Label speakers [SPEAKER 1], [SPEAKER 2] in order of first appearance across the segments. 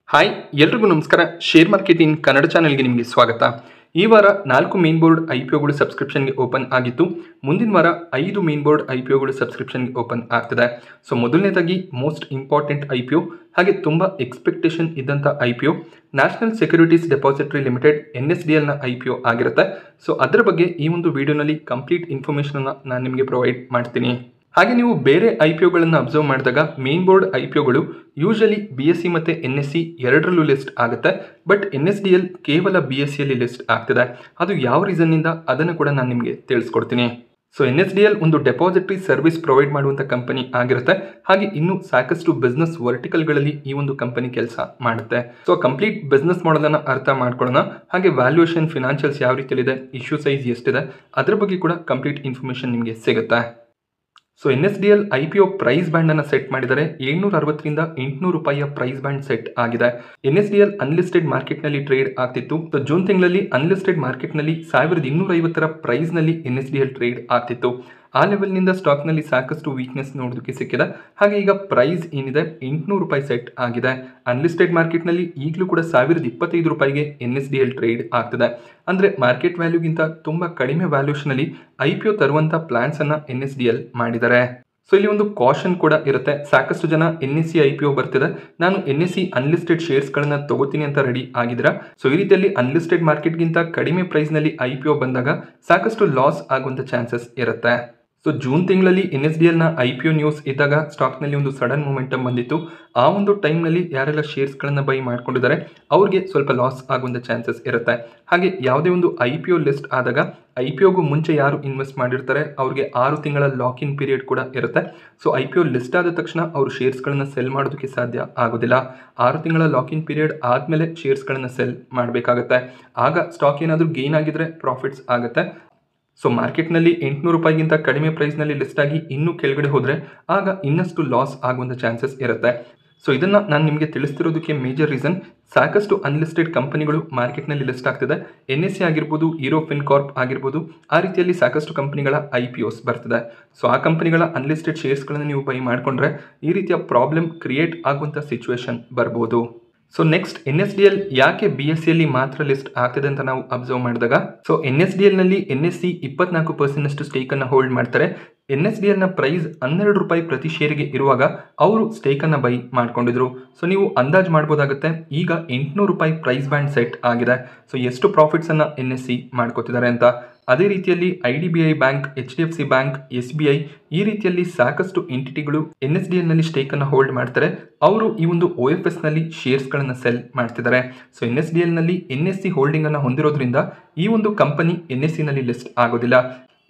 [SPEAKER 1] Hi ಎಲ್ರಿಗೂ ನಮಸ್ಕಾರ. Share market in Kannada ಚಾನೆಲ್ಗೆ ನಿಮಗೆ ಸ್ವಾಗತ. ಈ ವಾರ 4 ಮೇನ್ ಬೋರ್ಡ್ ಐಪಿಒಗಳು ಸಬ್ಸ್ಕ್ರಿಪ್ಷನ್ಗೆ ಓಪನ್ ಆಗಿತ್ತು. ಮುಂದಿನ ವಾರ 5 ಮೇನ್ ಬೋರ್ಡ್ ಐಪಿಒಗಳು ಸಬ್ಸ್ಕ್ರಿಪ್ಷನ್ಗೆ ಓಪನ್ ಆಗ್ತದೆ. ಸೊ ಮೊದಲನೇದಾಗಿ ಮೋಸ್ಟ್ ಇಂಪಾರ್ಟೆಂಟ್ ಐಪಿಒ ಹಾಗೆ ತುಂಬ ಎಕ್ಸ್ಪೆಕ್ಟೇಷನ್ ಇದ್ದಂಥ IPO national securities depository limited NSDLನ ಐಪಿಒ ಆಗಿರುತ್ತೆ. ಸೊ ಅದರ ಬಗ್ಗೆ ಈ ಒಂದು ವಿಡಿಯೋನಲ್ಲಿ ಕಂಪ್ಲೀಟ್ ಇನ್ಫಾರ್ಮೇಷನನ್ನು ನಾನು ನಿಮಗೆ ಪ್ರೊವೈಡ್ ಮಾಡ್ತೀನಿ. ಹಾಗೆ ನೀವು ಬೇರೆ ಐಪಿಒಗಳನ್ನು ಅಬ್ಸರ್ವ್ ಮಾಡಿದಾಗ ಮೇನ್ ಬೋರ್ಡ್ ಐಪಿಒಗಳು ಯೂಶಲಿ BSE ಮತ್ತು NSE ಎರಡರಲ್ಲೂ ಲಿಸ್ಟ್ ಆಗುತ್ತೆ. ಬಟ್ NSDL ಕೇವಲ BSEಯಲ್ಲಿ ಲಿಸ್ಟ್ ಆಗ್ತಿದೆ. ಅದು ಯಾವ ರೀಸನ್ನಿಂದ ಅದನ್ನು ಕೂಡ ನಾನು ನಿಮಗೆ ತಿಳಿಸ್ಕೊಡ್ತೀನಿ. ಸೊ NSDL ಒಂದು ಡೆಪಾಸಿಟರಿ ಸರ್ವಿಸ್ ಪ್ರೊವೈಡ್ ಮಾಡುವಂಥ ಕಂಪನಿ ಆಗಿರುತ್ತೆ. ಹಾಗೆ ಇನ್ನು ಸಾಕಷ್ಟು ಬಿಸ್ನೆಸ್ ವರ್ಟಿಕಲ್ಗಳಲ್ಲಿ ಈ ಒಂದು ಕಂಪನಿ ಕೆಲಸ ಮಾಡುತ್ತೆ. ಸೊ ಕಂಪ್ಲೀಟ್ ಬಿಸ್ನೆಸ್ ಮಾಡೆಲನ್ನು ಅರ್ಥ ಮಾಡ್ಕೊಳ್ಳೋಣ. ಹಾಗೆ ವ್ಯಾಲ್ಯೂಯೇಷನ್ ಫಿನಾನ್ಷಿಯಲ್ಸ್ ಯಾವ ರೀತಿಯಲ್ಲಿದೆ, ಇಶ್ಯೂ ಸೈಜ್ ಎಷ್ಟಿದೆ, ಅದರ ಬಗ್ಗೆ ಕೂಡ ಕಂಪ್ಲೀಟ್ ಇನ್ಫಾರ್ಮೇಷನ್ ನಿಮಗೆ ಸಿಗುತ್ತೆ. So NSDL IPO price band ಅನ್ನು ಸೆಟ್ ಮಾಡಿದರೆ 760 ರಿಂದ 800 ರೂಪಾಯಿಯ ಪ್ರೈಸ್ ಬ್ಯಾಂಡ್ ಸೆಟ್ ಆಗಿದೆ. NSDL ಅನ್ಲಿಸ್ಟೆಡ್ ಮಾರ್ಕೆಟ್ ನಲ್ಲಿ ಟ್ರೇಡ್ ಆಗ್ತಿತ್ತು. ಸೊ ಜೂನ್ ತಿಂಗಳಲ್ಲಿ ಅನ್ಲಿಸ್ಟೆಡ್ ಮಾರ್ಕೆಟ್ ನಲ್ಲಿ 1250 ಪ್ರೈಸ್ ನಲ್ಲಿ NSDL ಟ್ರೇಡ್ ಆಗ್ತಿತ್ತು. ಆ ಲೆವೆಲ್ ನಿಂದ ಸ್ಟಾಕ್ ನಲ್ಲಿ ಸಾಕಷ್ಟು ವೀಕ್ನೆಸ್ ನೋಡೋದಕ್ಕೆ ಸಿಕ್ಕಿದೆ. ಹಾಗೆ ಈಗ ಪ್ರೈಸ್ ಏನಿದೆ 800 ರೂಪಾಯಿ ಸೆಟ್ ಆಗಿದೆ. ಅನ್ಲಿಸ್ಟೆಡ್ ಮಾರ್ಕೆಟ್ ನಲ್ಲಿ ಈಗಲೂ ಕೂಡ 1025 ರೂಪಾಯಿಗೆ NSDL ಟ್ರೇಡ್ ಆಗ್ತದೆ. ಅಂದ್ರೆ ಮಾರ್ಕೆಟ್ ವ್ಯಾಲ್ಯೂಗಿಂತ ತುಂಬಾ ಕಡಿಮೆ ವ್ಯಾಲ್ಯೂಷನ್ ಅಲ್ಲಿ IPO ತರುವಂತ ಪ್ಲಾನ್ಸ್ ಅನ್ನ NSDL ಮಾಡಿದ್ದಾರೆ. ಸೊ ಇಲ್ಲಿ ಒಂದು ಕಾಷನ್ ಕೂಡ ಇರುತ್ತೆ. ಸಾಕಷ್ಟು ಜನ NSE IPO ಬರ್ತಿದೆ, ನಾನು NSE ಅನ್ಲಿಸ್ಟೆಡ್ ಶೇರ್ಸ್ ಗಳನ್ನ ತಗೋತೀನಿ ಅಂತ ರೆಡಿ ಆಗಿದ್ರ. ಸೊ ಈ ರೀತಿಯಲ್ಲಿ ಅನ್ಲಿಸ್ಟೆಡ್ ಮಾರ್ಕೆಟ್ಗಿಂತ ಕಡಿಮೆ ಪ್ರೈಸ್ ನಲ್ಲಿ IPO ಬಂದಾಗ ಸಾಕಷ್ಟು ಲಾಸ್ ಆಗುವಂತ ಚಾನ್ಸಸ್ ಇರುತ್ತೆ. ಸೊ ಜೂನ್ ತಿಂಗಳಲ್ಲಿ NSDL ನ IPO ನ್ಯೂಸ್ ಇದ್ದಾಗ ಸ್ಟಾಕ್ ನಲ್ಲಿ ಒಂದು ಸಡನ್ ಮೊಮೆಂಟಮ್ ಬಂದಿತ್ತು. ಆ ಒಂದು ಟೈಮ್ ನಲ್ಲಿ ಯಾರೆಲ್ಲ ಶೇರ್ಸ್ ಗಳನ್ನ ಬೈ ಮಾಡ್ಕೊಂಡಿದ್ದಾರೆ ಅವ್ರಿಗೆ ಸ್ವಲ್ಪ ಲಾಸ್ ಆಗುವಂತ ಚಾನ್ಸಸ್ ಇರುತ್ತೆ. ಹಾಗೆ ಯಾವುದೇ ಒಂದು IPO ಲಿಸ್ಟ್ ಆದಾಗ IPOಗೂ ಮುಂಚೆ ಯಾರು ಇನ್ವೆಸ್ಟ್ ಮಾಡಿರ್ತಾರೆ ಅವ್ರಿಗೆ 6 ತಿಂಗಳ ಲಾಕ್ ಇನ್ ಪೀರಿಯಡ್ ಕೂಡ ಇರುತ್ತೆ. ಸೊ IPO ಲಿಸ್ಟ್ ಆದ ತಕ್ಷಣ ಅವರು ಶೇರ್ಸ್ ಗಳನ್ನ ಸೆಲ್ ಮಾಡೋದಕ್ಕೆ ಸಾಧ್ಯ ಆಗೋದಿಲ್ಲ. 6 ತಿಂಗಳ ಲಾಕ್ ಇನ್ ಪೀರಿಯಡ್ ಆದ್ಮೇಲೆ ಶೇರ್ಸ್ ಗಳನ್ನ ಸೆಲ್ ಮಾಡಬೇಕಾಗತ್ತೆ. ಆಗ ಸ್ಟಾಕ್ ಏನಾದರೂ ಗೇನ್ ಆಗಿದ್ರೆ ಪ್ರಾಫಿಟ್ಸ್ ಆಗುತ್ತೆ. ಸೊ ಮಾರ್ಕೆಟ್ನಲ್ಲಿ 800 ರೂಪಾಯಿಗಿಂತ ಕಡಿಮೆ ಪ್ರೈಸ್ನಲ್ಲಿ ಲಿಸ್ಟ್ ಆಗಿ ಇನ್ನೂ ಕೆಳಗಡೆ ಹೋದರೆ ಆಗ ಇನ್ನಷ್ಟು ಲಾಸ್ ಆಗುವಂಥ ಚಾನ್ಸಸ್ ಇರುತ್ತೆ. ಸೊ ಇದನ್ನು ನಾನು ನಿಮಗೆ ತಿಳಿಸ್ತಿರೋದಕ್ಕೆ ಮೇಜರ್ ರೀಸನ್, ಸಾಕಷ್ಟು ಅನ್ಲಿಸ್ಟೆಡ್ ಕಂಪನಿಗಳು ಮಾರ್ಕೆಟ್ನಲ್ಲಿ ಲಿಸ್ಟ್ ಆಗ್ತಿದೆ. NSE ಆಗಿರ್ಬೋದು, ಹೀರೋ ಫಿನ್ಕಾರ್ಪ್ ಆಗಿರ್ಬೋದು, ಆ ರೀತಿಯಲ್ಲಿ ಸಾಕಷ್ಟು ಕಂಪನಿಗಳ IPOs ಬರ್ತಿದೆ. ಸೊ ಆ ಕಂಪನಿಗಳ ಅನ್ಲಿಸ್ಟೆಡ್ ಶೇರ್ಸ್ಗಳನ್ನು ನೀವು ಬೈ ಮಾಡಿಕೊಂಡ್ರೆ ಈ ರೀತಿಯ ಪ್ರಾಬ್ಲಮ್ ಕ್ರಿಯೇಟ್ ಆಗುವಂಥ ಸಿಚುವೇಶನ್ ಬರ್ಬೋದು. ಸೊ ನೆಕ್ಸ್ಟ್ NSDL ಯಾಕೆ BSEಯಲ್ಲಿ ಮಾತ್ರ ಲಿಸ್ಟ್ ಆಗ್ತಿದೆ ಅಂತ ನಾವು ಅಬ್ಸರ್ವ್ ಮಾಡಿದಾಗ, ಸೊ NSDL ನಲ್ಲಿ NSE 24% ಸ್ಟೇಕ್ ಅನ್ನು ಹೋಲ್ಡ್ ಮಾಡ್ತಾರೆ. NSDL ನ ಪ್ರೈಸ್ 12 ರೂಪಾಯಿ ಪ್ರತಿ ಶೇರಿಗೆ ಇರುವಾಗ ಅವರು ಸ್ಟೇಕ್ ಅನ್ನ ಬೈ ಮಾಡ್ಕೊಂಡಿದ್ರು. ಸೊ ನೀವು ಅಂದಾಜು ಮಾಡ್ಬೋದಾಗುತ್ತೆ ಈಗ 800 ರೂಪಾಯಿ ಪ್ರೈಸ್ ಬ್ಯಾಂಡ್ ಸೆಟ್ ಆಗಿದೆ. ಸೊ ಎಷ್ಟು ಪ್ರಾಫಿಟ್ಸ್ ಅನ್ನ NSE ಮಾಡ್ಕೋತಿದ್ದಾರೆ ಅಂತ. ಅದೇ ರೀತಿಯಲ್ಲಿ IDBI bank, HDFC bank, SBI ಈ ರೀತಿಯಲ್ಲಿ ಸಾಕಷ್ಟು ಎಂಟಿಟಿಗಳು NSDL ನಲ್ಲಿ ಸ್ಟೇಕ್ ಅನ್ನು ಹೋಲ್ಡ್ ಮಾಡ್ತಾರೆ. ಅವರು ಈ ಒಂದು OFS ನಲ್ಲಿ ಶೇರ್ಸ್ ಗಳನ್ನ ಸೆಲ್ ಮಾಡ್ತಿದ್ದಾರೆ. ಸೊ NSDL ನಲ್ಲಿ NSE ಹೋಲ್ಡಿಂಗ್ ಅನ್ನು ಹೊಂದಿರೋದ್ರಿಂದ ಈ ಒಂದು ಕಂಪನಿ NSE ನಲ್ಲಿ ಲಿಸ್ಟ್ ಆಗೋದಿಲ್ಲ.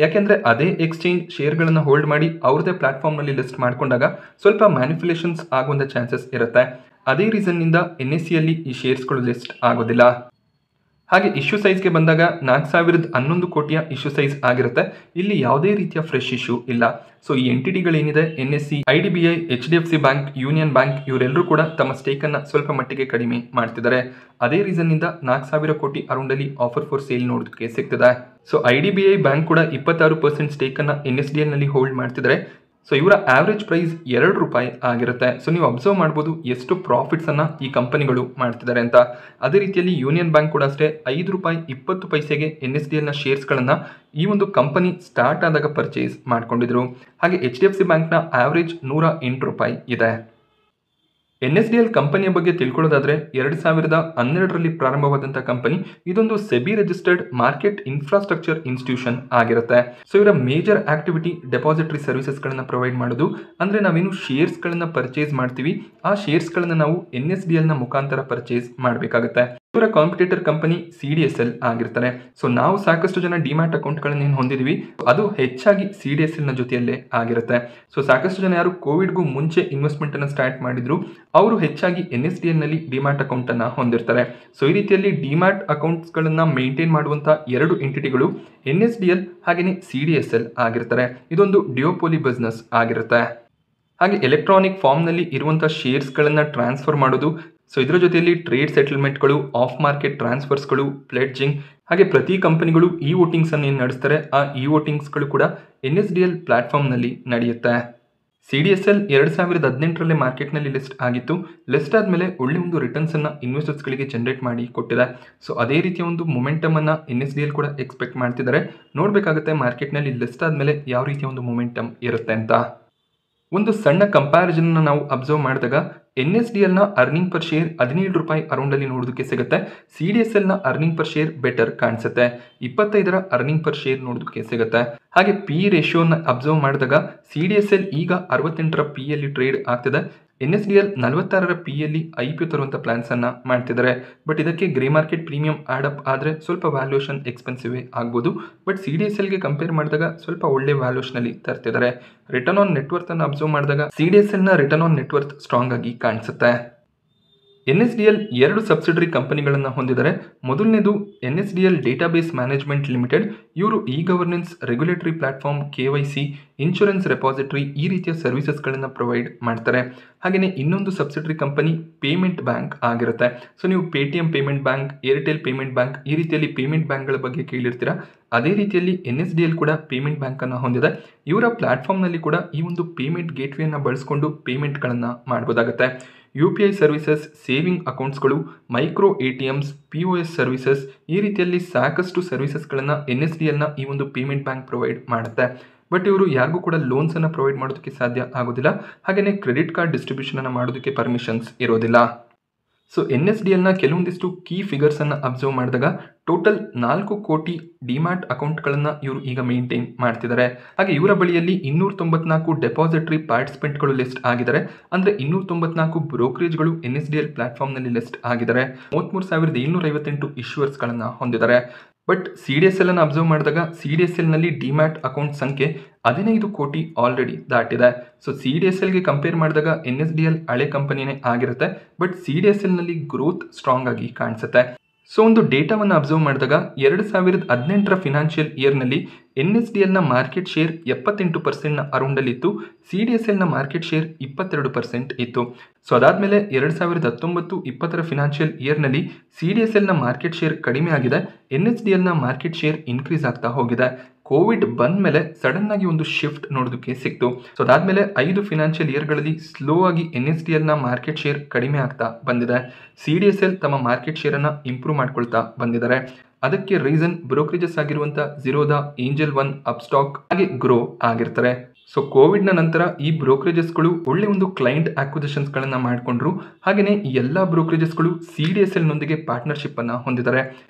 [SPEAKER 1] ಯಾಕೆಂದ್ರೆ ಅದೇ ಎಕ್ಸ್ಚೇಂಜ್ ಶೇರ್ಗಳನ್ನು ಹೋಲ್ಡ್ ಮಾಡಿ ಅವ್ರದೇ ಪ್ಲಾಟ್ಫಾರ್ಮ್ ನಲ್ಲಿ ಲಿಸ್ಟ್ ಮಾಡ್ಕೊಂಡಾಗ ಸ್ವಲ್ಪ ಮ್ಯಾನಿಪ್ಯುಲೇಷನ್ಸ್ ಆಗುವಂತ ಚಾನ್ಸಸ್ ಇರುತ್ತೆ. ಅದೇ ರೀಸನ್ ನಿಂದ NSEಯಲ್ಲಿ ಈ ಶೇರ್ಸ್ಗಳು ಲಿಸ್ಟ್ ಆಗೋದಿಲ್ಲ. ಹಾಗೆ ಇಶ್ಯೂ ಸೈಜ್ಗೆ ಬಂದಾಗ 4011 ಕೋಟಿಯ ಇಶ್ಯೂ ಸೈಜ್ ಆಗಿರುತ್ತೆ. ಇಲ್ಲಿ ಯಾವುದೇ ರೀತಿಯ ಫ್ರೆಶ್ ಇಶ್ಯೂ ಇಲ್ಲ. ಸೊ ಈ ಎಂಟಿಟಿಗಳೇನಿದೆ NSE, IDBI, HDFC bank, union bank ಇವರೆಲ್ಲರೂ ಕೂಡ ತಮ್ಮ ಸ್ಟೇಕ್ ಅನ್ನ ಸ್ವಲ್ಪ ಮಟ್ಟಿಗೆ ಕಡಿಮೆ ಮಾಡ್ತಿದ್ದಾರೆ. ಅದೇ ರೀಸನ್ ನಿಂದ 4000 ಕೋಟಿ ಅರೌಂಡ್ ಅಲ್ಲಿ ಆಫರ್ ಫಾರ್ ಸೇಲ್ ನೋಡೋದಕ್ಕೆ ಸಿಗ್ತದೆ. ಸೊ IDBI ಬ್ಯಾಂಕ್ ಕೂಡ 26% ಸ್ಟೇಕ್ ಅನ್ನ NSDL ನಲ್ಲಿ ಹೋಲ್ಡ್ ಮಾಡ್ತಿದ್ದಾರೆ. ಸೊ ಇವರ ಆವರೇಜ್ ಪ್ರೈಸ್ 2 ರೂಪಾಯಿ ಆಗಿರುತ್ತೆ. ಸೊ ನೀವು ಅಬ್ಸರ್ವ್ ಮಾಡ್ಬೋದು ಎಷ್ಟು ಪ್ರಾಫಿಟ್ಸ್ ಅನ್ನ ಈ ಕಂಪನಿಗಳು ಮಾಡ್ತಿದ್ದಾರೆ ಅಂತ. ಅದೇ ರೀತಿಯಲ್ಲಿ ಯೂನಿಯನ್ ಬ್ಯಾಂಕ್ ಕೂಡ ಅಷ್ಟೇ 5 ರೂಪಾಯಿ 20 ಪೈಸೆಗೆ NSDL ನ ಶೇರ್ಸ್ ಗಳನ್ನ ಈ ಒಂದು ಕಂಪನಿ ಸ್ಟಾರ್ಟ್ ಆದಾಗ ಪರ್ಚೇಸ್ ಮಾಡ್ಕೊಂಡಿದ್ರು. ಹಾಗೆ HDFC ಬ್ಯಾಂಕ್ ನ ಆವರೇಜ್ 108 ರೂಪಾಯಿ ಇದೆ. NSDL ಕಂಪನಿಯ ಬಗ್ಗೆ ತಿಳ್ಕೊಳ್ಳೋದಾದ್ರೆ 2012ರಲ್ಲಿ ಪ್ರಾರಂಭವಾದಂತಹ ಕಂಪನಿ. ಇದೊಂದು SEBI registered market infrastructure institution ಆಗಿರುತ್ತೆ. ಸೊ ಇವರ ಮೇಜರ್ ಆಕ್ಟಿವಿಟಿ ಡೆಪಾಸಿಟರಿ ಸರ್ವಿಸಸ್ ಗಳನ್ನ ಪ್ರೊವೈಡ್ ಮಾಡೋದು. ಅಂದ್ರೆ ನಾವೇನು ಶೇರ್ಸ್ ಗಳನ್ನ ಪರ್ಚೇಸ್ ಮಾಡ್ತೀವಿ ಆ ಶೇರ್ಸ್ ಗಳನ್ನ ನಾವು NSDL ನ ಮುಖಾಂತರ ಪರ್ಚೇಸ್ ಮಾಡಬೇಕಾಗುತ್ತೆ. ಇವರ ಕಾಂಪಿಟೇಟರ್ ಕಂಪನಿ CDSL ಆಗಿರ್ತಾರೆ. ಸೊ ನಾವು ಸಾಕಷ್ಟು ಜನ ಡಿಮ್ಯಾಟ್ ಅಕೌಂಟ್ ಗಳನ್ನ ಹೊಂದಿದೀವಿ, ಅದು ಹೆಚ್ಚಾಗಿ CDSL ನ ಜೊತೆಯಲ್ಲೇ ಆಗಿರುತ್ತೆ. ಸೊ ಸಾಕಷ್ಟು ಜನ ಯಾರು ಕೋವಿಡ್ಗೂ ಮುಂಚೆ ಇನ್ವೆಸ್ಟ್ಮೆಂಟ್ ಅನ್ನ ಸ್ಟಾರ್ಟ್ ಮಾಡಿದ್ರು ಅವರು ಹೆಚ್ಚಾಗಿ NSDL ನಲ್ಲಿ ಡಿಮ್ಯಾಟ್ ಅಕೌಂಟ್ ಅನ್ನ ಹೊಂದಿರ್ತಾರೆ. ಸೊ ಈ ರೀತಿಯಲ್ಲಿ ಡಿಮ್ಯಾಟ್ ಅಕೌಂಟ್ಸ್ ಗಳನ್ನ ಮೇಂಟೈನ್ ಮಾಡುವಂತ 2 ಎಂಟಿಟಿಗಳು NSDL ಹಾಗೆಯೇ CDSL ಆಗಿರ್ತಾರೆ. ಇದೊಂದು ಡಿಯೋಪೋಲಿ ಬಿಸ್ನೆಸ್ ಆಗಿರುತ್ತೆ. ಹಾಗೆ ಎಲೆಕ್ಟ್ರಾನಿಕ್ ಫಾರ್ಮ್ ನಲ್ಲಿ ಇರುವಂತಹ ಶೇರ್ಸ್ ಗಳನ್ನ ಟ್ರಾನ್ಸ್ಫರ್ ಮಾಡೋದು. ಸೊ ಇದರ ಜೊತೆಯಲ್ಲಿ ಟ್ರೇಡ್ ಸೆಟಲ್ಮೆಂಟ್ಗಳು, ಆಫ್ ಮಾರ್ಕೆಟ್ ಟ್ರಾನ್ಸ್ಫರ್ಸ್ಗಳು, ಪ್ಲೆಡ್ಜಿಂಗ್, ಹಾಗೆ ಪ್ರತಿ ಕಂಪನಿಗಳು ವೋಟಿಂಗ್ಸ್ ಅನ್ನು ಏನು ನಡೆಸ್ತಾರೆ ಆ ವೋಟಿಂಗ್ಸ್ಗಳು ಕೂಡ NSDL ಪ್ಲಾಟ್ಫಾರ್ಮ್ ನಲ್ಲಿ ನಡೆಯುತ್ತೆ. CDSL 2018 ಮಾರ್ಕೆಟ್ನಲ್ಲಿ ಲಿಸ್ಟ್ ಆಗಿತ್ತು. ಲಿಸ್ಟ್ ಆದಮೇಲೆ ಒಳ್ಳೆ ಒಂದು ರಿಟರ್ನ್ಸನ್ನು ಇನ್ವೆಸ್ಟರ್ಸ್ಗಳಿಗೆ ಜನರೇಟ್ ಮಾಡಿ ಕೊಟ್ಟಿದೆ. ಸೊ ಅದೇ ರೀತಿಯ ಒಂದು ಮೊಮೆಂಟಮನ್ನು NSDL ಕೂಡ ಎಕ್ಸ್ಪೆಕ್ಟ್ ಮಾಡ್ತಿದ್ದಾರೆ. ನೋಡಬೇಕಾಗುತ್ತೆ ಮಾರ್ಕೆಟ್ನಲ್ಲಿ ಲಿಸ್ಟ್ ಆದಮೇಲೆ ಯಾವ ರೀತಿಯ ಒಂದು ಮೊಮೆಂಟಮ್ ಇರುತ್ತೆ ಅಂತ. ಒಂದು ಸಣ್ಣ ಕಂಪ್ಯಾರಿಸನ್ನ ನಾವು ಅಬ್ಸರ್ವ್ ಮಾಡಿದಾಗ NSDLನ ಅರ್ನಿಂಗ್ ಪರ್ ಶೇರ್ 17 ರೂಪಾಯಿ ಅರೌಂಡಲ್ಲಿ ನೋಡೋದಕ್ಕೆ ಸಿಗುತ್ತೆ. CDSLನ ಅರ್ನಿಂಗ್ ಪರ್ ಶೇರ್ ಬೆಟರ್ ಕಾಣಿಸುತ್ತೆ. 25ರ ಅರ್ನಿಂಗ್ ಪರ್ ಶೇರ್ ನೋಡೋದಕ್ಕೆ ಸಿಗುತ್ತೆ. ಹಾಗೆ ಪಿ ರೇಷಿಯೋನ ಅಬ್ಸರ್ವ್ ಮಾಡಿದಾಗ CDSL ಈಗ 68ರ ಪಿಯಲ್ಲಿ ಟ್ರೇಡ್ ಆಗ್ತಿದೆ. NSDL 46ರ ಪಿಯಲ್ಲಿ IPO ತರುವಂಥ ಪ್ಲಾನ್ಸನ್ನು ಮಾಡ್ತಿದ್ದಾರೆ. ಬಟ್ ಇದಕ್ಕೆ ಗ್ರೇ ಮಾರ್ಕೆಟ್ ಪ್ರೀಮಿಯಂ ಆಡಪ್ ಆದರೆ ಸ್ವಲ್ಪ ವ್ಯಾಲ್ಯೂಷನ್ ಎಕ್ಸ್ಪೆನ್ಸಿವ್ ಆಗ್ಬೋದು. ಬಟ್ CDSLಗೆ ಕಂಪೇರ್ ಮಾಡಿದಾಗ ಸ್ವಲ್ಪ ಒಳ್ಳೆ ವ್ಯಾಲ್ಯೂಷನಲ್ಲಿ ತರ್ತಿದ್ದಾರೆ. ರಿಟರ್ನ್ ಆನ್ ನೆಟ್ವರ್ತ್ ಅನ್ನು ಅಬ್ಸರ್ವ್ ಮಾಡಿದಾಗ CDSLನ ರಿಟರ್ನ್ ಆನ್ ನೆಟ್ವರ್ತ್ ಸ್ಟ್ರಾಂಗ್ ಆಗಿ ಕಾಣಿಸುತ್ತೆ. NSDL 2 ಸಬ್ಸಿಡರಿ ಕಂಪನಿಗಳನ್ನು ಹೊಂದಿದ್ದಾರೆ. ಮೊದಲನೇದು NSDL ಡೇಟಾಬೇಸ್ ಮ್ಯಾನೇಜ್ಮೆಂಟ್ ಲಿಮಿಟೆಡ್. ಇವರು E governance, regulatory platform, KYC, insurance repository ಈ ರೀತಿಯ ಸರ್ವಿಸಸ್ಗಳನ್ನು ಪ್ರೊವೈಡ್ ಮಾಡ್ತಾರೆ. ಹಾಗೆಯೇ ಇನ್ನೊಂದು ಸಬ್ಸಿಡರಿ ಕಂಪನಿ ಪೇಮೆಂಟ್ ಬ್ಯಾಂಕ್ ಆಗಿರುತ್ತೆ. ಸೊ ನೀವು Paytm payment bank, Airtel payment bank ಈ ರೀತಿಯಲ್ಲಿ ಪೇಮೆಂಟ್ ಬ್ಯಾಂಕ್ಗಳ ಬಗ್ಗೆ ಕೇಳಿರ್ತೀರಾ. ಅದೇ ರೀತಿಯಲ್ಲಿ NSDL ಕೂಡ ಪೇಮೆಂಟ್ ಬ್ಯಾಂಕನ್ನು ಹೊಂದಿದೆ. ಇವರ ಪ್ಲಾಟ್ಫಾರ್ಮ್ನಲ್ಲಿ ಕೂಡ ಈ ಒಂದು ಪೇಮೆಂಟ್ ಗೇಟ್ವೇಯನ್ನು ಬಳಸಿಕೊಂಡು ಪೇಮೆಂಟ್ಗಳನ್ನು ಮಾಡ್ಬೋದಾಗುತ್ತೆ. UPI ಸರ್ವಿಸಸ್, ಸೇವಿಂಗ್ ಅಕೌಂಟ್ಸ್ಗಳು, ಮೈಕ್ರೋ ATMs, POS ಸರ್ವಿಸಸ್ ಈ ರೀತಿಯಲ್ಲಿ ಸಾಕಷ್ಟು ಸರ್ವಿಸಸ್ಗಳನ್ನು NSDLನ ಈ ಒಂದು ಪೇಮೆಂಟ್ ಬ್ಯಾಂಕ್ ಪ್ರೊವೈಡ್ ಮಾಡುತ್ತೆ. ಬಟ್ ಇವರು ಯಾರಿಗೂ ಕೂಡ ಲೋನ್ಸನ್ನು ಪ್ರೊವೈಡ್ ಮಾಡೋದಕ್ಕೆ ಸಾಧ್ಯ ಆಗೋದಿಲ್ಲ. ಹಾಗೆಯೇ ಕ್ರೆಡಿಟ್ ಕಾರ್ಡ್ ಡಿಸ್ಟ್ರಿಬ್ಯೂಷನನ್ನು ಮಾಡೋದಕ್ಕೆ ಪರ್ಮಿಷನ್ಸ್ ಇರೋದಿಲ್ಲ. ಸೊ NSDLನ ಕೆಲವೊಂದಿಷ್ಟು ಕೀ ಫಿಗರ್ಸನ್ನು ಅಬ್ಸರ್ವ್ ಮಾಡಿದಾಗ ಟೋಟಲ್ 4 ಕೋಟಿ ಡಿಮ್ಯಾಟ್ ಅಕೌಂಟ್ಗಳನ್ನು ಇವರು ಈಗ ಮೇಂಟೈನ್ ಮಾಡ್ತಿದ್ದಾರೆ. ಹಾಗೆ ಇವರ ಬಳಿಯಲ್ಲಿ 294 ಡೆಪಾಸಿಟರಿ ಪಾರ್ಟಿಸಿಪೆಂಟ್ಗಳು ಲಿಸ್ಟ್ ಆಗಿದ್ದಾರೆ. ಅಂದರೆ 294 ಬ್ರೋಕರೇಜ್ಗಳು NSDL ಪ್ಲಾಟ್ಫಾರ್ಮ್ನಲ್ಲಿ ಲಿಸ್ಟ್ ಆಗಿದ್ದಾರೆ. 33,758 ಇಶ್ಯೂವರ್ಸ್ಗಳನ್ನು ಹೊಂದಿದ್ದಾರೆ. ಬಟ್ CDSL ಅನ್ನು ಅಬ್ಸರ್ವ್ ಮಾಡಿದಾಗ CDSLನಲ್ಲಿ ಡಿಮ್ಯಾಟ್ ಅಕೌಂಟ್ ಸಂಖ್ಯೆ 15 ಕೋಟಿ ಆಲ್ರೆಡಿ ದಾಟಿದೆ. ಸೊ CDSLಗೆ ಕಂಪೇರ್ ಮಾಡಿದಾಗ NSDL ಹಳೆ ಕಂಪನಿನೇ ಆಗಿರುತ್ತೆ. ಬಟ್ CDSLನಲ್ಲಿ ಗ್ರೋತ್ ಸ್ಟ್ರಾಂಗ್ ಆಗಿ ಕಾಣಿಸುತ್ತೆ. ಸೊ ಒಂದು ಡೇಟಾವನ್ನು ಅಬ್ಸರ್ವ್ ಮಾಡಿದಾಗ 2018ರ ಫಿನಾನ್ಷಿಯಲ್ ಇಯರ್ನಲ್ಲಿ NSDLನ ಮಾರ್ಕೆಟ್ ಶೇರ್ 78%ನ ಅರೌಂಡಲ್ಲಿತ್ತು. CDSLನ ಮಾರ್ಕೆಟ್ ಶೇರ್ 22% ಇತ್ತು. ಸೊ ಅದಾದಮೇಲೆ 2019-20ರ ಫಿನಾನ್ಷಿಯಲ್ ಇಯರ್ನಲ್ಲಿ CDSLನ ಮಾರ್ಕೆಟ್ ಶೇರ್ ಕಡಿಮೆ ಆಗಿದೆ. NSDLನ ಮಾರ್ಕೆಟ್ ಶೇರ್ ಇನ್ಕ್ರೀಸ್ ಆಗ್ತಾ ಹೋಗಿದೆ. ಕೋವಿಡ್ ಬಂದ ಮೇಲೆ ಸಡನ್ ಆಗಿ ಒಂದು ಶಿಫ್ಟ್ ನೋಡೋದಕ್ಕೆ ಸಿಕ್ತು. ಸೊ ಅದಾದಮೇಲೆ 5 ಫಿನಾನ್ಷಿಯಲ್ ಇಯರ್ಗಳಲ್ಲಿ ಸ್ಲೋ ಆಗಿ NSDLನ ಮಾರ್ಕೆಟ್ ಶೇರ್ ಕಡಿಮೆ ಆಗ್ತಾ ಬಂದಿದೆ. CDSL ತಮ್ಮ ಮಾರ್ಕೆಟ್ ಶೇರನ್ನು ಇಂಪ್ರೂವ್ ಮಾಡ್ಕೊಳ್ತಾ ಬಂದಿದ್ದಾರೆ. ಅದಕ್ಕೆ ರೀಸನ್ ಬ್ರೋಕರೇಜಸ್ ಆಗಿರುವಂಥ ಝೀರೋದಾ, ಏಂಜಲ್ ಒನ್, ಅಪ್ಸ್ಟಾಕ್ ಹಾಗೆ ಗ್ರೋ ಆಗಿರ್ತಾರೆ. ಸೊ ಕೋವಿಡ್ನ ನಂತರ ಈ ಬ್ರೋಕರೇಜಸ್ಗಳು ಒಳ್ಳೆ ಒಂದು ಕ್ಲೈಂಟ್ ಆಕ್ವಿಸಿಷನ್ಸ್ಗಳನ್ನು ಮಾಡಿಕೊಂಡ್ರು. ಹಾಗೆಯೇ ಈ ಎಲ್ಲ ಬ್ರೋಕರೇಜಸ್ಗಳು CDSLನೊಂದಿಗೆ ಪಾರ್ಟ್ನರ್ಶಿಪ್ಪನ್ನು ಹೊಂದಿದ್ದಾರೆ.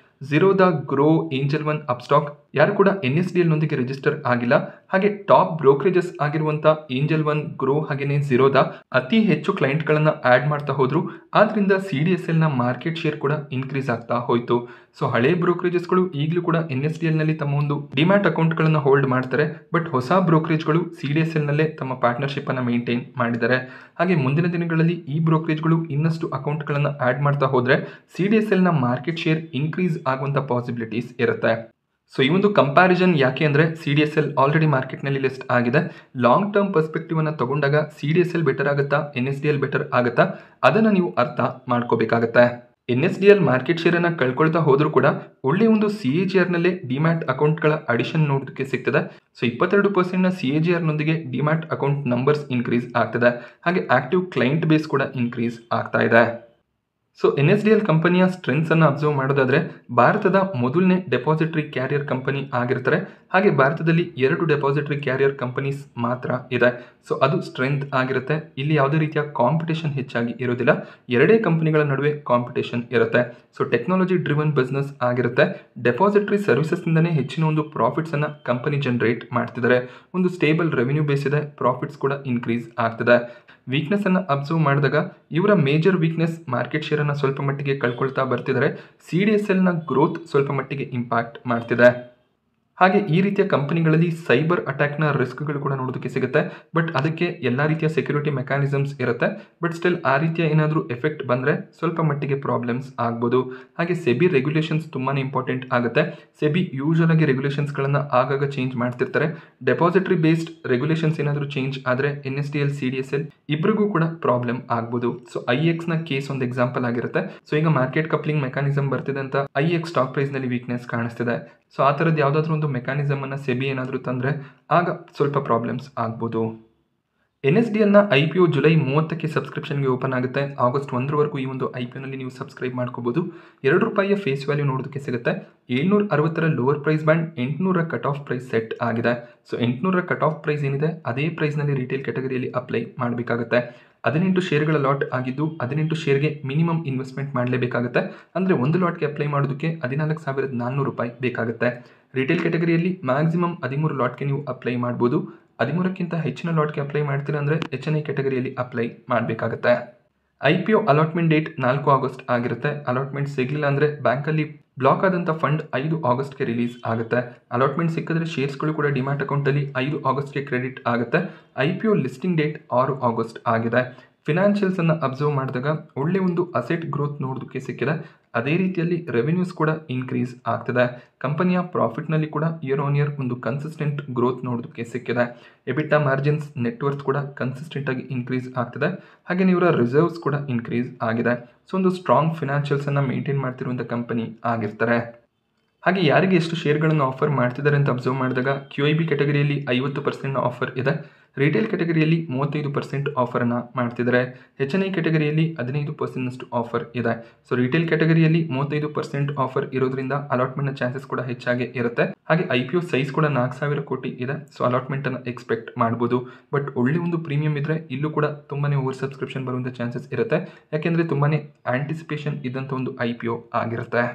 [SPEAKER 1] ಝೀರೋದಾ, ಗ್ರೋ, ಏಂಜಲ್ ಒನ್, ಅಪ್ಸ್ಟಾಕ್ ಯಾರು ಕೂಡ NSDLನೊಂದಿಗೆ ರಿಜಿಸ್ಟರ್ ಆಗಿಲ್ಲ. ಹಾಗೆ ಟಾಪ್ ಬ್ರೋಕರೇಜಸ್ ಆಗಿರುವಂಥ ಏಂಜಲ್ ಒನ್, ಗ್ರೋ ಹಾಗೆಯೇ ಝೀರೋದಾ ಅತಿ ಹೆಚ್ಚು ಕ್ಲೈಂಟ್ಗಳನ್ನು ಆ್ಯಡ್ ಮಾಡ್ತಾ ಹೋದ್ರು. ಆದ್ದರಿಂದ CDSLನ ಮಾರ್ಕೆಟ್ ಶೇರ್ ಕೂಡ ಇನ್ಕ್ರೀಸ್ ಆಗ್ತಾ ಹೋಯಿತು. ಸೊ ಹಳೆ ಬ್ರೋಕರೇಜಸ್ಗಳು ಈಗಲೂ ಕೂಡ NSDLನಲ್ಲಿ ತಮ್ಮ ಒಂದು ಡಿಮ್ಯಾಟ್ ಅಕೌಂಟ್ಗಳನ್ನು ಹೋಲ್ಡ್ ಮಾಡ್ತಾರೆ. ಬಟ್ ಹೊಸ ಬ್ರೋಕರೇಜ್ಗಳು CDSLನಲ್ಲೇ ತಮ್ಮ ಪಾರ್ಟ್ನರ್ಶಿಪ್ಪನ್ನು ಮೇಂಟೈನ್ ಮಾಡಿದ್ದಾರೆ. ಹಾಗೆ ಮುಂದಿನ ದಿನಗಳಲ್ಲಿ ಈ ಬ್ರೋಕರೇಜ್ಗಳು ಇನ್ನಷ್ಟು ಅಕೌಂಟ್ಗಳನ್ನು ಆ್ಯಡ್ ಮಾಡ್ತಾ ಹೋದರೆ CDSLನ ಮಾರ್ಕೆಟ್ ಶೇರ್ ಇನ್ಕ್ರೀಸ್ ಆಗುವಂಥ ಪಾಸಿಬಿಲಿಟೀಸ್ ಇರುತ್ತೆ. ಸೊ ಈ ಒಂದು ಕಂಪ್ಯಾರಿಸನ್ ಯಾಕೆ ಅಂದರೆ CDSL ಆಲ್ರೆಡಿ ಮಾರ್ಕೆಟ್ನಲ್ಲಿ ಲಿಸ್ಟ್ ಆಗಿದೆ. ಲಾಂಗ್ ಟರ್ಮ್ ಪರ್ಸ್ಪೆಕ್ಟಿವನ್ನು ತಗೊಂಡಾಗ CDSL ಬೆಟರ್ ಆಗುತ್ತಾ, NSDL ಬೆಟರ್ ಆಗುತ್ತಾ ಅದನ್ನು ನೀವು ಅರ್ಥ ಮಾಡ್ಕೋಬೇಕಾಗತ್ತೆ. NSDL ಮಾರ್ಕೆಟ್ ಶೇರನ್ನು ಕಳ್ಕೊಳ್ತಾ ಹೋದರೂ ಕೂಡ ಒಳ್ಳೆಯ ಒಂದು CAGRನಲ್ಲೇ ಡಿಮ್ಯಾಟ್ ಅಕೌಂಟ್ಗಳ ಅಡಿಷನ್ ನೋಡೋದಕ್ಕೆ ಸಿಗ್ತದೆ. ಸೊ 22%ನ CAGRನೊಂದಿಗೆ ಡಿಮ್ಯಾಟ್ ಅಕೌಂಟ್ ನಂಬರ್ಸ್ ಇನ್ಕ್ರೀಸ್ ಆಗ್ತದೆ. ಹಾಗೆ ಆಕ್ಟಿವ್ ಕ್ಲೈಂಟ್ ಬೇಸ್ ಕೂಡ ಇನ್ಕ್ರೀಸ್ ಆಗ್ತಾ ಇದೆ. ಸೊ NSDL ಕಂಪನಿಯ ಸ್ಟ್ರೆಂತ್ಸನ್ನು ಅಬ್ಸರ್ವ್ ಮಾಡೋದಾದರೆ ಭಾರತದ ಮೊದಲನೇ ಡೆಪಾಸಿಟರಿ ಕ್ಯಾರಿಯರ್ ಕಂಪನಿ ಆಗಿರ್ತಾರೆ. ಹಾಗೆ ಭಾರತದಲ್ಲಿ 2 ಡೆಪಾಸಿಟರಿ ಕ್ಯಾರಿಯರ್ ಕಂಪನೀಸ್ ಮಾತ್ರ ಇದೆ. ಸೊ ಅದು ಸ್ಟ್ರೆಂತ್ ಆಗಿರುತ್ತೆ. ಇಲ್ಲಿ ಯಾವುದೇ ರೀತಿಯ ಕಾಂಪಿಟೇಷನ್ ಹೆಚ್ಚಾಗಿ ಇರೋದಿಲ್ಲ. ಎರಡೇ ಕಂಪನಿಗಳ ನಡುವೆ ಕಾಂಪಿಟೇಷನ್ ಇರುತ್ತೆ. ಸೊ ಟೆಕ್ನಾಲಜಿ ಡ್ರಿವನ್ ಬಿಸ್ನೆಸ್ ಆಗಿರುತ್ತೆ. ಡೆಪಾಸಿಟರಿ ಸರ್ವಿಸಸ್ನಿಂದನೇ ಹೆಚ್ಚಿನ ಒಂದು ಪ್ರಾಫಿಟ್ಸನ್ನು ಕಂಪನಿ ಜನರೇಟ್ ಮಾಡ್ತಿದ್ದಾರೆ. ಒಂದು ಸ್ಟೇಬಲ್ ರೆವಿನ್ಯೂ ಬೇಸ್ ಇದೆ. ಪ್ರಾಫಿಟ್ಸ್ ಕೂಡ ಇನ್ಕ್ರೀಸ್ ಆಗ್ತದೆ. ವೀಕ್ನೆಸ್ಸನ್ನು ಅಬ್ಸರ್ವ್ ಮಾಡಿದಾಗ ಇವರ ಮೇಜರ್ ವೀಕ್ನೆಸ್ ಮಾರ್ಕೆಟ್ ಶೇರನ್ನು ಸ್ವಲ್ಪ ಮಟ್ಟಿಗೆ ಕಳ್ಕೊಳ್ತಾ ಬರ್ತಿದ್ದಾರೆ. CDSLನ ಗ್ರೋತ್ ಸ್ವಲ್ಪ ಮಟ್ಟಿಗೆ ಇಂಪ್ಯಾಕ್ಟ್ ಮಾಡ್ತಿದೆ. ಹಾಗೆ ಈ ರೀತಿಯ ಕಂಪನಿಗಳಲ್ಲಿ ಸೈಬರ್ ಅಟ್ಯಾಕ್ನ ರಿಸ್ಕ್ಗಳು ಕೂಡ ನೋಡೋದಕ್ಕೆ ಸಿಗುತ್ತೆ. ಬಟ್ ಅದಕ್ಕೆ ಎಲ್ಲ ರೀತಿಯ ಸೆಕ್ಯೂರಿಟಿ ಮೆಕ್ಯಾನಿಸಮ್ಸ್ ಇರುತ್ತೆ. ಬಟ್ ಸ್ಟಿಲ್ ಆ ರೀತಿಯ ಏನಾದರೂ ಎಫೆಕ್ಟ್ ಬಂದರೆ ಸ್ವಲ್ಪ ಮಟ್ಟಿಗೆ ಪ್ರಾಬ್ಲಮ್ಸ್ ಆಗ್ಬೋದು. ಹಾಗೆ ಸೆಬಿ ರೆಗ್ಯುಲೇಷನ್ಸ್ ತುಂಬಾ ಇಂಪಾರ್ಟೆಂಟ್ ಆಗುತ್ತೆ. ಸೆಬಿ ಯೂಶುವಲ್ ಆಗಿ ರೆಗ್ಯುಲೇಷನ್ಸ್ಗಳನ್ನು ಆಗಾಗ ಚೇಂಜ್ ಮಾಡ್ತಿರ್ತಾರೆ. ಡೆಪಾಸಿಟರಿ ಬೇಸ್ಡ್ ರೆಗ್ಯುಲೇಷನ್ಸ್ ಏನಾದರೂ ಚೇಂಜ್ ಆದರೆ NSDL, CDSL ಇಬ್ಬರಿಗೂ ಕೂಡ ಪ್ರಾಬ್ಲಮ್ ಆಗ್ಬೋದು. ಸೊ IEXನ ಕೇಸ್ ಒಂದು ಎಕ್ಸಾಂಪಲ್ ಆಗಿರುತ್ತೆ. ಸೊ ಈಗ ಮಾರ್ಕೆಟ್ ಕಪ್ಲಿಂಗ್ ಮೆಕ್ಯಾನಿಸಮ್ ಬರ್ತಿದೆ ಅಂತ IEX ಸ್ಟಾಕ್ ಪ್ರೈಸ್ನಲ್ಲಿ ವೀಕ್ನೆಸ್ ಕಾಣಿಸ್ತಿದೆ. ಸೊ ಆ ಥರದ್ದು ಯಾವುದಾದ್ರೂ ಒಂದು ಮೆಕ್ಯಾನಿಸಮನ್ನು ಸೆಬಿ ಏನಾದರೂ ತಂದರೆ ಆಗ ಸ್ವಲ್ಪ ಪ್ರಾಬ್ಲಮ್ಸ್ ಆಗ್ಬೋದು. NSDLನ IPO ಜುಲೈ 30ಕ್ಕೆ ಸಬ್ಸ್ಕ್ರಿಪ್ಷನ್ಗೆ ಓಪನ್ ಆಗುತ್ತೆ. ಆಗಸ್ಟ್ 1ರವರೆಗೂ ಈ ಒಂದು IPOನಲ್ಲಿ ನೀವು ಸಬ್ಸ್ಕ್ರೈಬ್ ಮಾಡ್ಕೋಬಹುದು. ₹2 ಫೇಸ್ ವ್ಯಾಲ್ಯೂ ನೋಡೋದಕ್ಕೆ ಸಿಗುತ್ತೆ. 760ರ ಲೋವರ್ ಪ್ರೈಸ್ ಬ್ಯಾಂಡ್, 800ರ ಕಟ್ ಆಫ್ ಪ್ರೈಸ್ ಸೆಟ್ ಆಗಿದೆ. ಸೊ 800ರ ಕಟ್ ಆಫ್ ಪ್ರೈಸ್ ಏನಿದೆ ಅದೇ ಪ್ರೈಸ್ನಲ್ಲಿ ರಿಟೇಲ್ ಕ್ಯಾಟಗರಿಯಲ್ಲಿ ಅಪ್ಲೈ ಮಾಡಬೇಕಾಗುತ್ತೆ. 18 ಶೇರ್ಗಳ ಲಾಟ್ ಆಗಿದ್ದು 18 ಶೇರ್ಗೆ ಮಿನಿಮಮ್ ಇನ್ವೆಸ್ಟ್ಮೆಂಟ್ ಮಾಡಲೇಬೇಕಾಗುತ್ತೆ. ಅಂದರೆ ಒಂದು ಲಾಟ್ಗೆ ಅಪ್ಲೈ ಮಾಡೋದಕ್ಕೆ ₹14,400 ಬೇಕಾಗುತ್ತೆ. ರಿಟೇಲ್ ಕ್ಯಾಟಗರಿಯಲ್ಲಿ ಮ್ಯಾಕ್ಸಿಮಮ್ 13 ಲಾಟ್ಗೆ ನೀವು ಅಪ್ಲೈ ಮಾಡ್ಬೋದು. 13ಕ್ಕಿಂತ ಹೆಚ್ಚಿನ ಲಾಟ್ಗೆ ಅಪ್ಲೈ ಮಾಡ್ತೀರಾ ಅಂದರೆ HNI ಕ್ಯಾಟಗರಿಯಲ್ಲಿ ಅಪ್ಲೈ ಮಾಡಬೇಕಾಗುತ್ತೆ. IPO ಅಲಾಟ್ಮೆಂಟ್ ಡೇಟ್ 4 ಆಗಸ್ಟ್ ಆಗಿರುತ್ತೆ. ಅಲಾಟ್ಮೆಂಟ್ ಸಿಗಲಿಲ್ಲ ಅಂದರೆ ಬ್ಯಾಂಕಲ್ಲಿ ಬ್ಲಾಕ್ ಆದಂಥ ಫಂಡ್ 5 ಆಗಸ್ಟ್ಗೆ ರಿಲೀಸ್ ಆಗುತ್ತೆ. ಅಲಾಟ್ಮೆಂಟ್ ಸಿಕ್ಕಿದ್ರೆ ಶೇರ್ಸ್ಗಳು ಕೂಡ ಡಿಮ್ಯಾಟ್ ಅಕೌಂಟಲ್ಲಿ 5 ಆಗಸ್ಟ್ಗೆ ಕ್ರೆಡಿಟ್ ಆಗುತ್ತೆ. IPO ಲಿಸ್ಟಿಂಗ್ ಡೇಟ್ 6 ಆಗಸ್ಟ್ ಆಗಿದೆ. ಫಿನಾನ್ಷಿಯಲ್ಸನ್ನು ಅಬ್ಸರ್ವ್ ಮಾಡಿದಾಗ ಒಳ್ಳೆ ಒಂದು ಅಸೆಟ್ ಗ್ರೋತ್ ನೋಡೋದಕ್ಕೆ ಸಿಕ್ಕಿದೆ. ಅದೇ ರೀತಿಯಲ್ಲಿ ರೆವೆನ್ಯೂಸ್ ಕೂಡ ಇನ್ಕ್ರೀಸ್ ಆಗ್ತಿದೆ. ಕಂಪನಿಯ ಪ್ರಾಫಿಟ್ನಲ್ಲಿ ಕೂಡ ಇಯರ್ ಆನ್ ಇಯರ್ ಒಂದು ಕನ್ಸಿಸ್ಟೆಂಟ್ ಗ್ರೋತ್ ನೋಡೋದಕ್ಕೆ ಸಿಕ್ಕಿದೆ. ಎಬಿಟಾ ಮಾರ್ಜಿನ್ಸ್, ನೆಟ್ವರ್ತ್ ಕೂಡ ಕನ್ಸಿಸ್ಟೆಂಟ್ ಆಗಿ ಇನ್ಕ್ರೀಸ್ ಆಗ್ತಿದೆ. ಹಾಗೆ ಇವರ ರಿಸರ್ವ್ಸ್ ಕೂಡ ಇನ್ಕ್ರೀಸ್ ಆಗಿದೆ. ಸೊ ಒಂದು ಸ್ಟ್ರಾಂಗ್ ಫಿನಾನ್ಷಿಯಲ್ಸನ್ನು ಮೇಂಟೈನ್ ಮಾಡ್ತಿರುವಂಥ ಕಂಪನಿ ಆಗಿರ್ತಾರೆ. ಹಾಗೆ ಯಾರಿಗೆ ಎಷ್ಟು ಶೇರ್ಗಳನ್ನು ಆಫರ್ ಮಾಡ್ತಿದ್ದಾರೆ ಅಂತ ಅಬ್ಸರ್ವ್ ಮಾಡಿದಾಗ QIB ಕ್ಯಾಟಗರಿಯಲ್ಲಿ 50% ಆಫರ್ ಇದೆ. ರಿಟೇಲ್ ಕ್ಯಾಟಗರಿಯಲ್ಲಿ 35% ಆಫರನ್ನು ಮಾಡ್ತಿದ್ದಾರೆ. HNI ಕ್ಯಾಟಗರಿಯಲ್ಲಿ 15% ಆಫರ್ ಇದೆ. ಸೊ ರಿಟೇಲ್ ಕ್ಯಾಟಗರಿಯಲ್ಲಿ 35% ಆಫರ್ ಇರೋದ್ರಿಂದ ಅಲಾಟ್ಮೆಂಟ್ನ ಚಾನ್ಸಸ್ ಕೂಡ ಹೆಚ್ಚಾಗಿ ಇರುತ್ತೆ. ಹಾಗೆ IPO ಸೈಜ್ ಕೂಡ 4,000 ಕೋಟಿ ಇದೆ. ಸೊ ಅಲಾಟ್ಮೆಂಟನ್ನು ಎಕ್ಸ್ಪೆಕ್ಟ್ ಮಾಡ್ಬೋದು. ಬಟ್ ಒಳ್ಳೆ ಒಂದು ಪ್ರೀಮಿಯಂ ಇದ್ದರೆ ಇಲ್ಲೂ ಕೂಡ ತುಂಬಾ ಓವರ್ ಸಬ್ಸ್ಕ್ರಿಪ್ಷನ್ ಬರುವಂಥ ಚಾನ್ಸಸ್ ಇರುತ್ತೆ. ಯಾಕೆಂದರೆ ತುಂಬಾ ಆಂಟಿಸಿಪೇಷನ್ ಇದ್ದಂಥ ಒಂದು IPO ಆಗಿರುತ್ತೆ.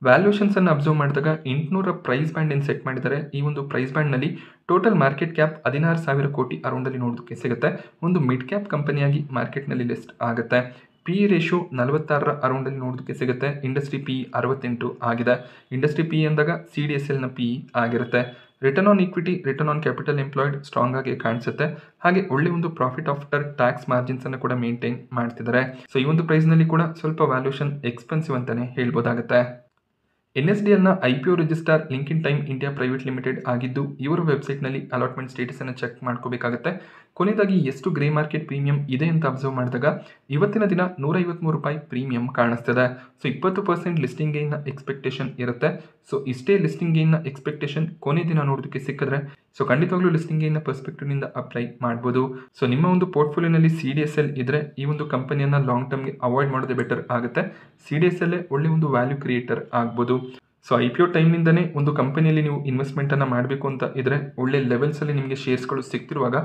[SPEAKER 1] ವ್ಯಾಲ್ಯೂಷನ್ಸನ್ನು ಅಬ್ಸರ್ವ್ ಮಾಡಿದಾಗ 800ರ ಪ್ರೈಸ್ ಬ್ಯಾಂಡ್ ಏನು ಸೆಟ್ ಮಾಡಿದ್ದಾರೆ. ಈ ಒಂದು ಪ್ರೈಸ್ ಬ್ಯಾಂಡ್ನಲ್ಲಿ ಟೋಟಲ್ ಮಾರ್ಕೆಟ್ ಕ್ಯಾಪ್ 16,000 ಕೋಟಿ ಅರೌಂಡಲ್ಲಿ ನೋಡೋದಕ್ಕೆ ಸಿಗುತ್ತೆ. ಒಂದು ಮಿಡ್ ಕ್ಯಾಪ್ ಕಂಪನಿಯಾಗಿ ಮಾರ್ಕೆಟ್ನಲ್ಲಿ ಲಿಸ್ಟ್ ಆಗುತ್ತೆ. PE ರೇಷಿಯೋ 46ರ ಅರೌಂಡಲ್ಲಿ ನೋಡೋದಕ್ಕೆ ಸಿಗುತ್ತೆ. ಇಂಡಸ್ಟ್ರಿ PE 68 ಆಗಿದೆ. ಇಂಡಸ್ಟ್ರಿ PE ಅಂದಾಗ CDSLನ PE ಆಗಿರುತ್ತೆ. Return on equity, return on capital employed strong ಆಗಿ ಕಾಣಿಸುತ್ತೆ. ಹಾಗೆ ಒಳ್ಳೆ ಒಂದು ಪ್ರಾಫಿಟ್ ಆಫ್ಟರ್ ಟ್ಯಾಕ್ಸ್ ಮಾರ್ಜಿನ್ಸ್ ಅನ್ನು ಕೂಡ ಮೇಂಟೈನ್ ಮಾಡ್ತಿದ್ದಾರೆ. ಸೊ ಈ ಒಂದು ಪ್ರೈಸ್ನಲ್ಲಿ ಕೂಡ ಸ್ವಲ್ಪ ವ್ಯಾಲ್ಯೂಷನ್ ಎಕ್ಸ್ಪೆನ್ಸಿವ್ ಅಂತಾನೆ ಹೇಳ್ಬೋದಾಗುತ್ತೆ. NSDLನ IPO register Link In time India private limited ಆಗಿದ್ದು ಇವರ ವೆಬ್ಸೈಟ್ನಲ್ಲಿ ಅಲಾಟ್ಮೆಂಟ್ ಸ್ಟೇಟಸನ್ನು ಚೆಕ್ ಮಾಡ್ಕೋಬೇಕಾಗುತ್ತೆ. ಕೊನೆಯದಾಗಿ ಎಷ್ಟು ಗ್ರೇ ಮಾರ್ಕೆಟ್ ಪ್ರೀಮಿಯಂ ಇದೆ ಅಂತ ಅಬ್ಸರ್ವ್ ಮಾಡಿದಾಗ ಇವತ್ತಿನ ದಿನ ₹153 ಪ್ರೀಮಿಯಂ ಕಾಣಿಸ್ತಿದೆ. ಸೊ 20% ಲಿಸ್ಟಿಂಗ್ ಗೇನ್ನ ಎಕ್ಸ್ಪೆಕ್ಟೇಷನ್ ಇರುತ್ತೆ. ಸೊ ಇಷ್ಟೇ ಲಿಸ್ಟಿಂಗ್ ಗೇನ್ನ ಎಕ್ಸ್ಪೆಕ್ಟೇಷನ್ ಕೊನೆ ದಿನ ನೋಡೋದಕ್ಕೆ ಸಿಕ್ಕಿದ್ರೆ ಸೊ ಖಂಡಿತವಾಗ್ಲೂ ಲಿಸ್ಟಿಂಗ್ ಗೇನ್ನ ಪರ್ಸ್ಪೆಕ್ಟಿವ್ನಿಂದ ಅಪ್ಲೈ ಮಾಡ್ಬೋದು. ಸೊ ನಿಮ್ಮ ಒಂದು ಪೋರ್ಟ್ಫೋಲಿಯೋನಲ್ಲಿ CDSL ಇದ್ದರೆ ಈ ಒಂದು ಕಂಪನಿಯನ್ನು ಲಾಂಗ್ ಟರ್ಮ್ಗೆ ಅವಾಯ್ಡ್ ಮಾಡೋದೇ ಬೆಟರ್ ಆಗುತ್ತೆ. CDSL ಒಳ್ಳೆ ಒಂದು ವ್ಯಾಲ್ಯೂ ಕ್ರಿಯೇಟರ್ ಆಗ್ಬೋದು. ಸೊ IPO ಟೈಮ್ನಿಂದನೇ ಒಂದು ಕಂಪನಿಯಲ್ಲಿ ನೀವು ಇನ್ವೆಸ್ಟ್ಮೆಂಟನ್ನು ಮಾಡಬೇಕು ಅಂತ ಇದ್ದರೆ ಒಳ್ಳೆ ಲೆವೆಲ್ಸಲ್ಲಿ ನಿಮಗೆ ಶೇರ್ಸ್ಗಳು ಸಿಗ್ತಿರುವಾಗ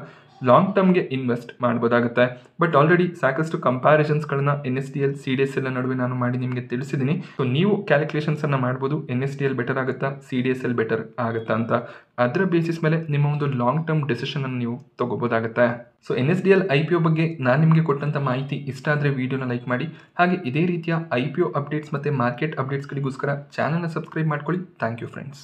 [SPEAKER 1] ಲಾಂಗ್ ಟರ್ಮ್ಗೆ ಇನ್ವೆಸ್ಟ್ ಮಾಡ್ಬೋದಾಗುತ್ತೆ. ಬಟ್ ಆಲ್ರೆಡಿ ಸಾಕಷ್ಟು ಕಂಪ್ಯಾರಿಸನ್ಸ್ಗಳನ್ನ NSDL CDSL ನಡುವೆ ನಾನು ಮಾಡಿ ನಿಮಗೆ ತಿಳಿಸಿದ್ದೀನಿ. ಸೊ ನೀವು ಕ್ಯಾಲ್ಕುಲೇಷನ್ಸನ್ನು ಮಾಡ್ಬೋದು. NSDL ಬೆಟರ್ ಆಗುತ್ತಾ, CDSL ಬೆಟರ್ ಆಗುತ್ತಾ ಅಂತ. ಅದರ ಬೇಸಿಸ್ ಮೇಲೆ ನಿಮ್ಮ ಒಂದು ಲಾಂಗ್ ಟರ್ಮ್ ಡೆಸಿಷನನ್ನು ನೀವು ತಗೋಬೋದಾಗುತ್ತೆ. ಸೊ NSDL IPO ಬಗ್ಗೆ ನಾನು ನಿಮಗೆ ಕೊಟ್ಟಂಥ ಮಾಹಿತಿ ಇಷ್ಟ ಆದರೆ ವಿಡಿಯೋನ ಲೈಕ್ ಮಾಡಿ. ಹಾಗೆ ಇದೇ ರೀತಿಯ IPO ಅಪ್ಡೇಟ್ಸ್ ಮತ್ತು ಮಾರ್ಕೆಟ್ ಅಪ್ಡೇಟ್ಸ್ಗಳಿಗೋಸ್ಕರ ಚಾನಲ್ನ ಸಬ್ಸ್ಕ್ರೈಬ್ ಮಾಡ್ಕೊಳ್ಳಿ. Thank you friends.